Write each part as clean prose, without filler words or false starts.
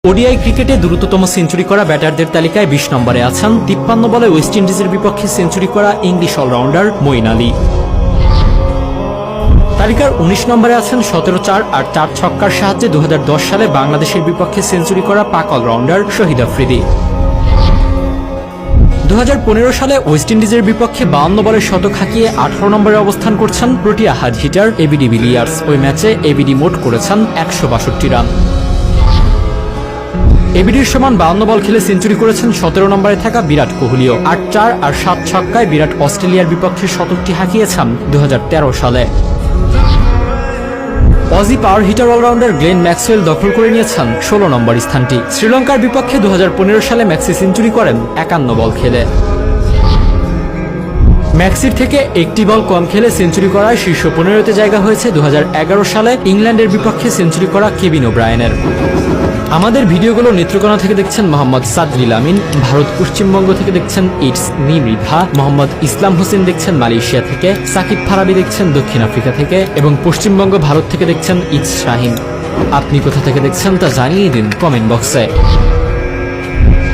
ODI ক্রিকেটে দ্রুততম century করা ব্যাটারদের তালিকায় ২০ নম্বরে আছেন ৫৩ বলে ওয়েস্ট ইন্ডিজের বিপক্ষে সেঞ্চুরি করা ইংলিশ অলরাউন্ডার মঈন আলী। তালিকার ১৯ নম্বরে আছেন ১৭ আর ৪ ছক্কার সাহায্যে ২০১০ সালে বাংলাদেশের বিপক্ষে সেঞ্চুরি করা পাক অলরাউন্ডার শহীদ আফ্রিদি। ২০১৫ সালে ওয়েস্ট ইন্ডিজের বিপক্ষে ৫২ বলে শতক হাঁকিয়ে ১৮ নম্বরে অবস্থান করছেন Protea hard hitter AB de Villiers. ওই ম্যাচে এবিডি মোট করেছেন ১৬২ রান। এবিডির সমান ৫২ বল খেলে সেঞ্চুরি করেছেন ১৭ নম্বরে থাকা বিরাট কোহলিও। ৮-৪ আর ৭ ছক্কায় বিরাট অস্ট্রেলিয়ার বিপক্ষে শতকটি হাঁকিয়েছেন ২০১৩ সালে। Aussie power hitter allrounder Glenn Maxwell দখল করে নিয়েছেন ১৬ নম্বর স্থানটি। শ্রীলঙ্কার বিপক্ষে ২০১৫ সালে ম্যাক্সি সেঞ্চুরি করেন ৫১ বল খেলে। ম্যাক্সির থেকে একটি বল কম খেলে সেঞ্চুরি করায় শীর্ষ ১৫তে জায়গা হয়েছে ২০১১ সালে ইংল্যান্ডের বিপক্ষে সেঞ্চুরি করা কেভিন ওব্রায়েনের। আমাদের ভিডিওগুলো নেত্রকোনা থেকে দেখছেন মোহাম্মদ সাদরিল আমিন, ভারত পশ্চিমবঙ্গ থেকে দেখছেন ইটস মি মৃধা, মোহাম্মদ ইসলাম হোসেন দেখছেন মালয়েশিয়া থেকে, সাকিব ফারাবি দেখছেন দক্ষিণ আফ্রিকা থেকে এবং পশ্চিমবঙ্গ ভারত থেকে দেখছেন ইটস শাহিন। আপনি কোথা থেকে দেখছেন তা জানিয়ে দিন কমেন্ট বক্সে।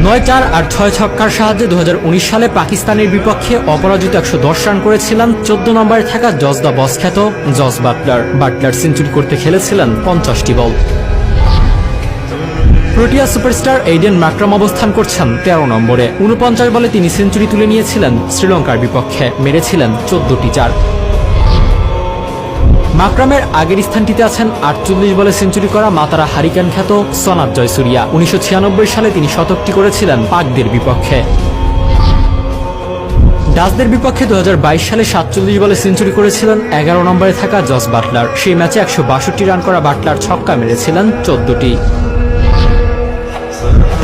৯-৪ আর ৬ ছক্কার সাহায্যে ২০১৯ সালে পাকিস্তানের বিপক্ষে অপরাজিত ১১০ রান করেছিলেন ১৪ নম্বরে থাকা জস দ্য বস খ্যাত জস বাটলার সেঞ্চুরি করতে খেলেছিলেন ৫০টি বল। প্রোটিয়া সুপারস্টার এইডেন মাকরাম অবস্থান করছেন ১৩ নম্বরে। ৪৯ বলে তিনি সেঞ্চুরি তুলে নিয়েছিলেন শ্রীলঙ্কার বিপক্ষে, মেরেছিলেন ১৪টি চার। মাকরামের আগের স্থানটিতে আছেন ৪৮ বলে সেঞ্চুরি করা মাতারা হারিকেন খ্যাত সনাত জয়সুরিয়া। ১৯৯৬ সালে তিনি শতকটি করেছিলেন পাকদের বিপক্ষে। ডাচদের বিপক্ষে ২০২২ সালে ৪৭ বলে সেঞ্চুরি করেছিলেন ১১ নম্বরে থাকা জস বাটলার। সেই ম্যাচে ১৬২ রান করা বাটলার ছক্কা মেরেছিলেন ১৪টি।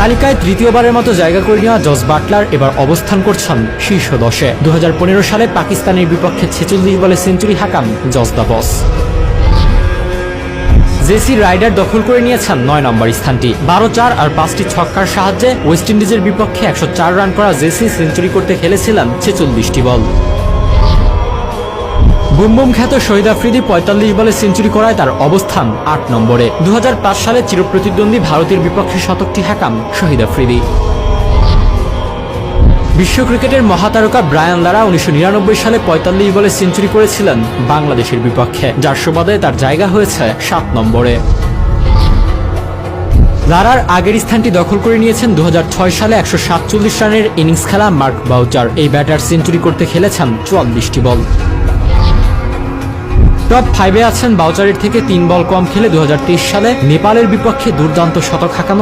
তালিকায় তৃতীয়বারের মতো জায়গা করে নেওয়া জস বাটলার এবার অবস্থান করছেন শীর্ষ ১০-এ। ২০১৫ সালে পাকিস্তানের বিপক্ষে ৪৬ বলে সেঞ্চুরি হাঁকান Jos the boss. Jesse Ryder দখল করে নিয়েছেন ৯ নম্বর স্থানটি। ১২-৪ আর ৫টি ছক্কার সাহায্যে ওয়েস্ট ইন্ডিজের বিপক্ষে ১০৪ রান করা জেসি সেঞ্চুরি করতে খেলেছিলেন ৪৬টি বল। বুম খ্যাত শহীদ আফ্রিদি ৪৫ বলে সেঞ্চুরি করায় তার অবস্থান ৮ নম্বরে। ২০০৫ সালে চিরপ্রতিদ্বন্দ্বী ভারতের বিপক্ষে শতকটি হাঁকান শহীদ আফ্রিদি। বিশ্ব ক্রিকেটের মহাতারকা ব্রায়ান লারা ১৯৯৯ সালে ৪৫ বলে সেঞ্চুরি করেছিলেন বাংলাদেশের বিপক্ষে, যার সুবাদে তার জায়গা হয়েছে ৭ নম্বরে। লারার আগের স্থানটি দখল করে নিয়েছেন ২০০৬ সালে ১৪৭ রানের ইনিংস খেলা মার্ক বাউচার। এই ব্যাটার সেঞ্চুরি করতে খেলেছেন ৪৪টি বল। টপ 5-এ আছেন বাউচারের থেকে ৩ বল কম খেলে ২০২৩ সালে নেপালের বিপক্ষে দুর্দান্ত শতক হাঁকানো